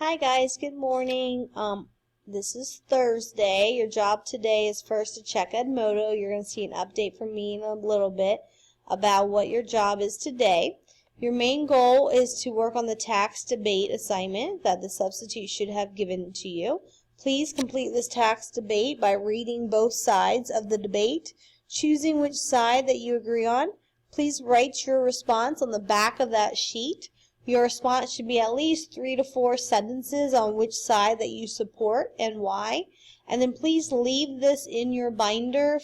Hi guys, good morning. This is Thursday. Your job today is first to check Edmodo. You're going to see an update from me in a little bit about what your job is today. Your main goal is to work on the tax debate assignment that the substitute should have given to you. Please complete this tax debate by reading both sides of the debate, choosing which side that you agree on. Please write your response on the back of that sheet. Your response should be at least 3 to 4 sentences on which side that you support and why. And then please leave this in your binder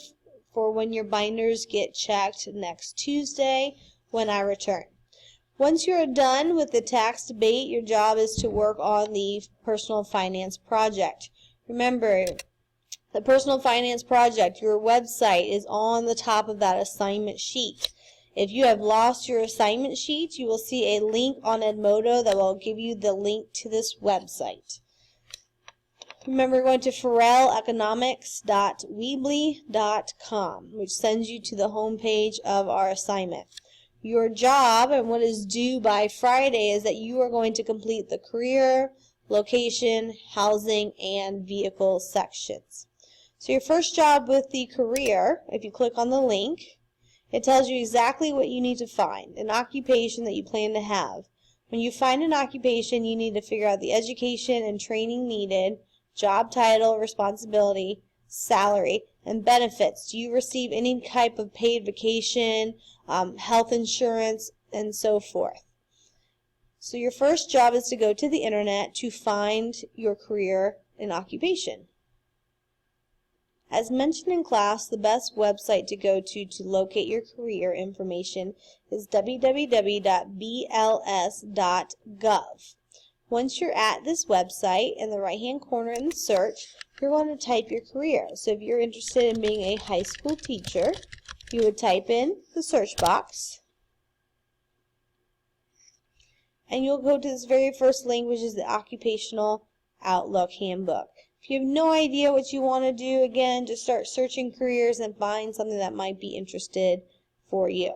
for when your binders get checked next Tuesday when I return. Once you're done with the tax debate, your job is to work on the personal finance project. Remember, the personal finance project, your website is on the top of that assignment sheet. If you have lost your assignment sheet, you will see a link on Edmodo that will give you the link to this website. Remember going to forelleconomics.weebly.com, which sends you to the home page of our assignment. Your job and what is due by Friday is that you are going to complete the career, location, housing, and vehicle sections. So your first job with the career, if you click on the link, it tells you exactly what you need to find, an occupation that you plan to have. When you find an occupation, you need to figure out the education and training needed, job title, responsibility, salary, and benefits. Do you receive any type of paid vacation, health insurance, and so forth? So your first job is to go to the internet to find your career and occupation. As mentioned in class, the best website to go to locate your career information is www.bls.gov. Once you're at this website, in the right-hand corner in the search, you're going to type your career. So if you're interested in being a high school teacher, you would type in the search box, and you'll go to this very first link, which is the Occupational Outlook Handbook. If you have no idea what you want to do, again, just start searching careers and find something that might be interested for you.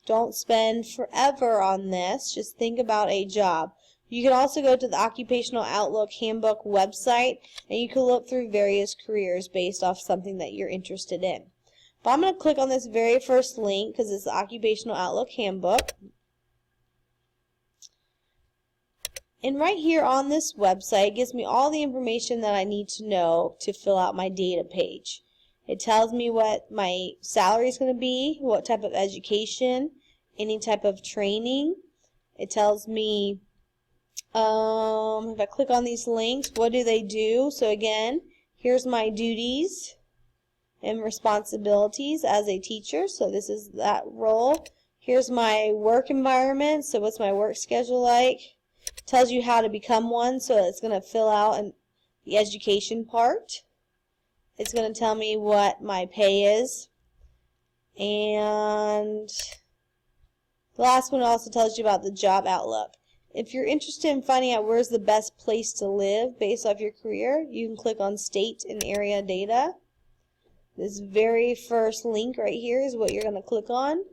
Don't spend forever on this. Just think about a job. You can also go to the Occupational Outlook Handbook website, and you can look through various careers based off something that you're interested in. But I'm going to click on this very first link because it's the Occupational Outlook Handbook. And right here on this website, it gives me all the information that I need to know to fill out my data page. It tells me what my salary is going to be, what type of education, any type of training. It tells me, if I click on these links, what do they do? So again, here's my duties and responsibilities as a teacher. So this is that role. Here's my work environment. So what's my work schedule like? Tells you how to become one, so it's going to fill out the education part. It's going to tell me what my pay is. And the last one also tells you about the job outlook. If you're interested in finding out where's the best place to live based off your career, you can click on state and area data. This very first link right here is what you're going to click on.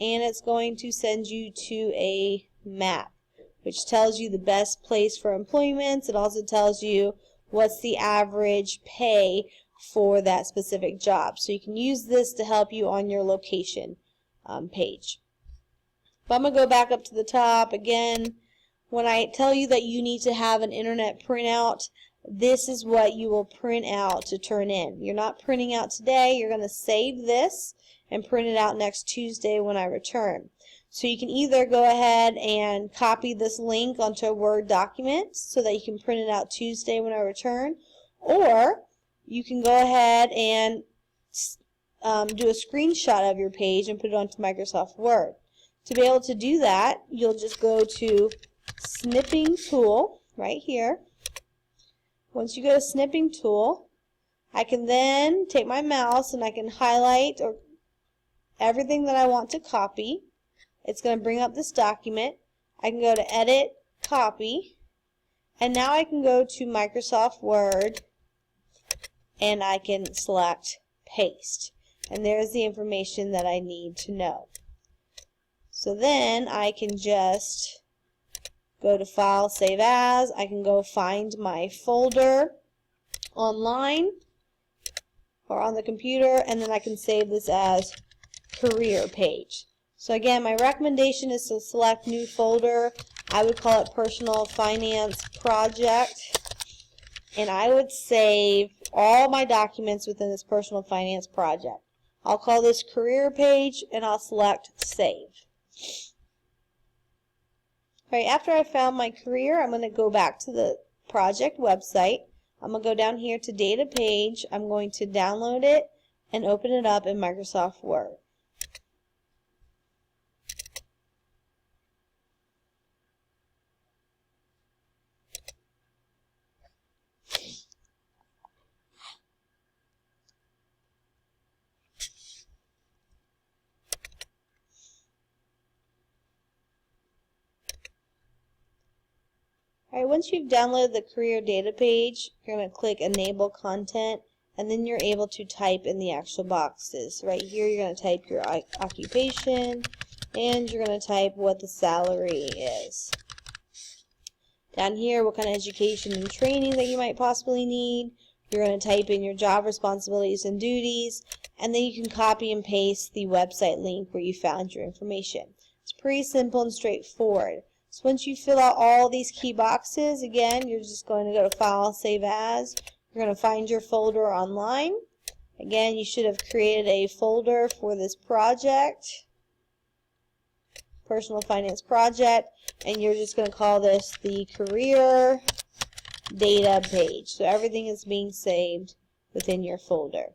And it's going to send you to a map, which tells you the best place for employment. It also tells you what's the average pay for that specific job. So you can use this to help you on your location page. But I'm going to go back up to the top again. When I tell you that you need to have an internet printout, this is what you will print out to turn in. You're not printing out today. You're going to save this and print it out next Tuesday when I return. So you can either go ahead and copy this link onto a Word document so that you can print it out Tuesday when I return, or you can go ahead and do a screenshot of your page and put it onto Microsoft Word. To be able to do that, you'll just go to Snipping Tool right here. Once you go to Snipping Tool, I can then take my mouse and I can highlight everything that I want to copy. It's going to bring up this document. I can go to Edit, Copy, and now I can go to Microsoft Word and I can select Paste. And there's the information that I need to know. So then I can just go to File, Save As. I can go find my folder online or on the computer, and then I can save this as career page. So again, my recommendation is to select new folder. I would call it Personal Finance Project, and I would save all my documents within this Personal Finance Project. I'll call this career page, and I'll select Save. Alright, after I found my career, I'm going to go back to the project website. I'm going to go down here to Data Page. I'm going to download it and open it up in Microsoft Word. Alright, once you've downloaded the career data page, you're going to click Enable Content, and then you're able to type in the actual boxes. Right here, you're going to type your occupation, and you're going to type what the salary is. Down here, what kind of education and training that you might possibly need. You're going to type in your job responsibilities and duties, and then you can copy and paste the website link where you found your information. It's pretty simple and straightforward. So once you fill out all these key boxes, again, you're just going to go to File, Save As. You're going to find your folder online. Again, you should have created a folder for this project, Personal Finance Project, and you're just going to call this the Career Data Page. So everything is being saved within your folder.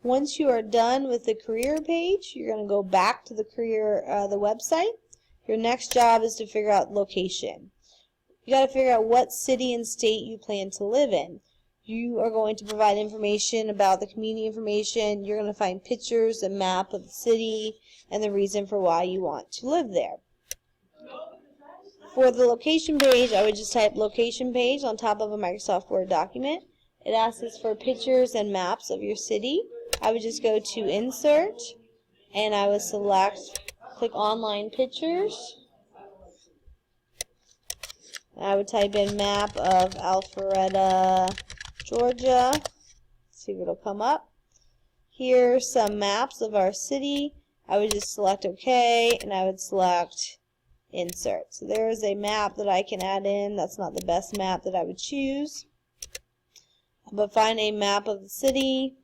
Once you are done with the career page, you're going to go back to the the website. Your next job is to figure out location. You got to figure out what city and state you plan to live in. You are going to provide information about the community information. You're going to find pictures, a map of the city, and the reason for why you want to live there. For the location page, I would just type location page on top of a Microsoft Word document. It asks us for pictures and maps of your city. I would just go to Insert, and I would click Online Pictures. I would type in map of Alpharetta, Georgia. See if it'll come up. Here's some maps of our city. I would just select OK, and I would select Insert. So there is a map that I can add in. That's not the best map that I would choose. But find a map of the city.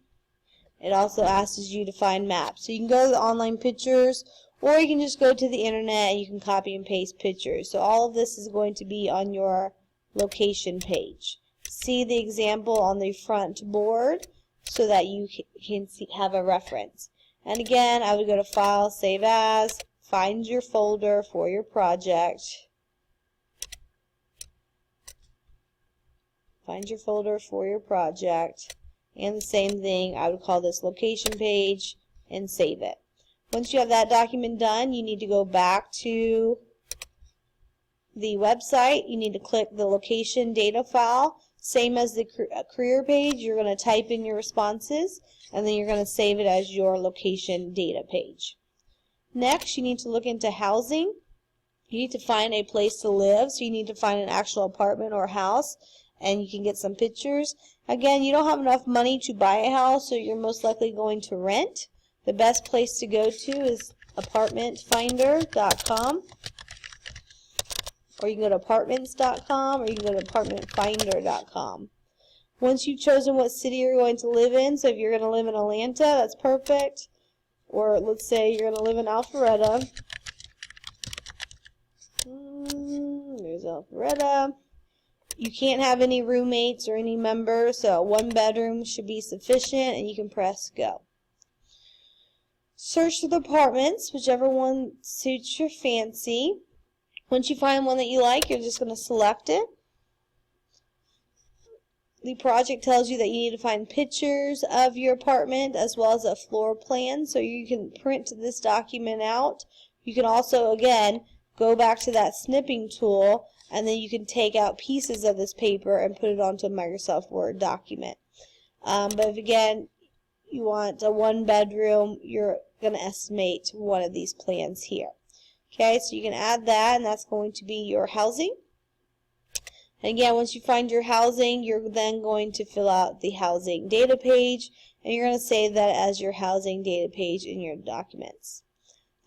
It also asks you to find maps. So you can go to the online pictures, or you can just go to the internet and you can copy and paste pictures. So all of this is going to be on your location page. See the example on the front board so that you can have a reference. And again, I would go to File, Save As, find your folder for your project. Find your folder for your project. And the same thing, I would call this location page and save it. Once you have that document done, you need to go back to the website. You need to click the location data file. Same as the career page, you're going to type in your responses, and then you're going to save it as your location data page. Next, you need to look into housing. You need to find a place to live, so you need to find an actual apartment or house, and you can get some pictures. Again, you don't have enough money to buy a house, so you're most likely going to rent. The best place to go to is apartmentfinder.com, or you can go to apartments.com, or you can go to apartmentfinder.com. Once you've chosen what city you're going to live in, so if you're going to live in Atlanta, that's perfect. Or let's say you're going to live in Alpharetta. There's Alpharetta. You can't have any roommates or any members, so one bedroom should be sufficient, and you can press go. Search for the apartments, whichever one suits your fancy. Once you find one that you like, you're just going to select it. The project tells you that you need to find pictures of your apartment as well as a floor plan, so you can print this document out. You can also, again, go back to that snipping tool, and then you can take out pieces of this paper and put it onto a Microsoft Word document. But if, again, you want a one bedroom, you're going to estimate one of these plans here. Okay, so you can add that, and that's going to be your housing. And again, once you find your housing, you're then going to fill out the housing data page, and you're going to save that as your housing data page in your documents.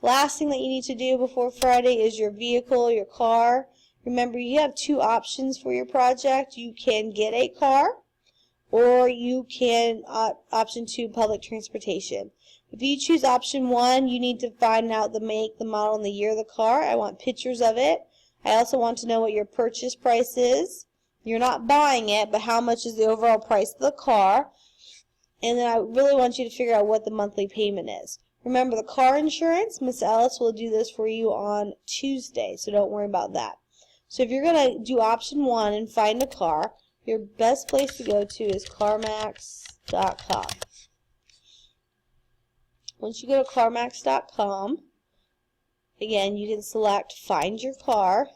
Last thing that you need to do before Friday is your vehicle, your car. Remember, you have two options for your project. You can get a car, or you can option 2, public transportation. If you choose option 1, you need to find out the make, the model, and the year of the car. I want pictures of it. I also want to know what your purchase price is. You're not buying it, but how much is the overall price of the car. And then I really want you to figure out what the monthly payment is. Remember, the car insurance, Miss Ellis will do this for you on Tuesday, so don't worry about that. So if you're going to do option 1 and find a car, your best place to go to is CarMax.com. Once you go to CarMax.com, again, you can select Find Your Car.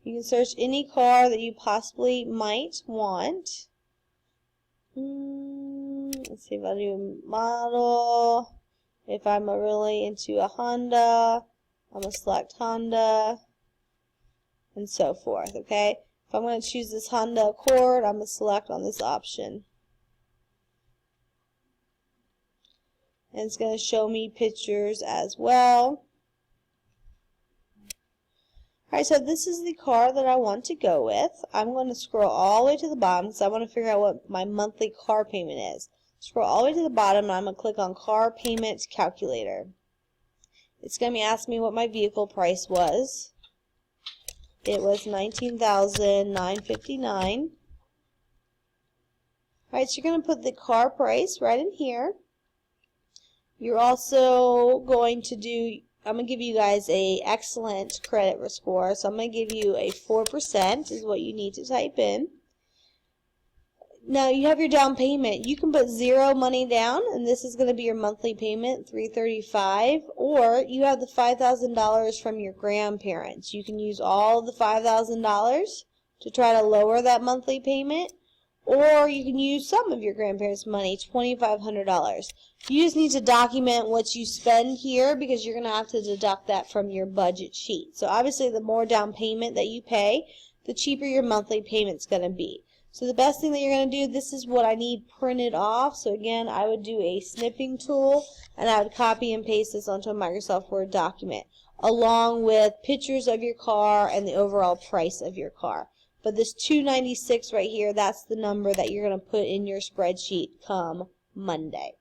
You can search any car that you possibly might want. Let's see if I do a model. If I'm really into a Honda, I'm going to select Honda, and so forth, okay? If I'm going to choose this Honda Accord, I'm going to select on this option. And it's going to show me pictures as well. Alright, so this is the car that I want to go with. I'm going to scroll all the way to the bottom because I want to figure out what my monthly car payment is. Scroll all the way to the bottom and I'm going to click on Car Payment Calculator. It's going to be asking me what my vehicle price was. It was $19,959. Alright, so you're going to put the car price right in here. You're also going to do, I'm going to give you guys a excellent credit score, so I'm going to give you a 4% is what you need to type in. Now you have your down payment. You can put 0 money down, and this is going to be your monthly payment, $335, or you have the $5,000 from your grandparents. You can use all of the $5,000 to try to lower that monthly payment, or you can use some of your grandparents' money, $2,500. You just need to document what you spend here because you're going to have to deduct that from your budget sheet. So obviously the more down payment that you pay, the cheaper your monthly payment's going to be. So the best thing that you're going to do, this is what I need printed off. So again, I would do a snipping tool and I would copy and paste this onto a Microsoft Word document along with pictures of your car and the overall price of your car. But this $296 right here, that's the number that you're going to put in your spreadsheet come Monday.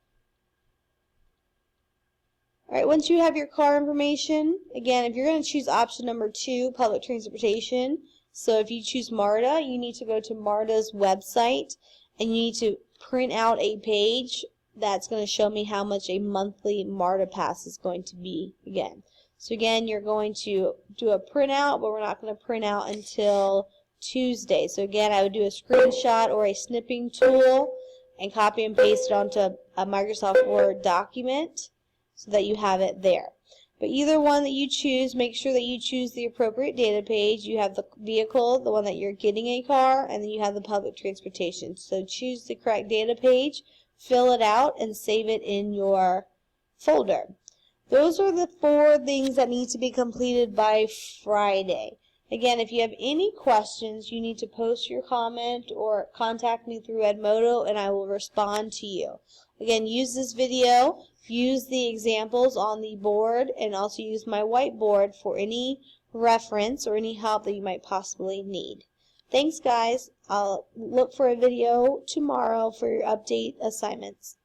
Alright, once you have your car information, again, if you're going to choose option number 2, public transportation, so if you choose MARTA, you need to go to MARTA's website and you need to print out a page that's going to show me how much a monthly MARTA pass is going to be again. So again, you're going to do a printout, but we're not going to print out until Tuesday. So again, I would do a screenshot or a snipping tool and copy and paste it onto a Microsoft Word document so that you have it there. But either one that you choose, make sure that you choose the appropriate data page. You have the vehicle, the one that you're getting a car, and then you have the public transportation. So choose the correct data page, fill it out, and save it in your folder. Those are the 4 things that need to be completed by Friday. Again, if you have any questions, you need to post your comment or contact me through Edmodo and I will respond to you. Again, use this video, use the examples on the board, and also use my whiteboard for any reference or any help that you might possibly need. Thanks, guys. I'll look for a video tomorrow for your update assignments.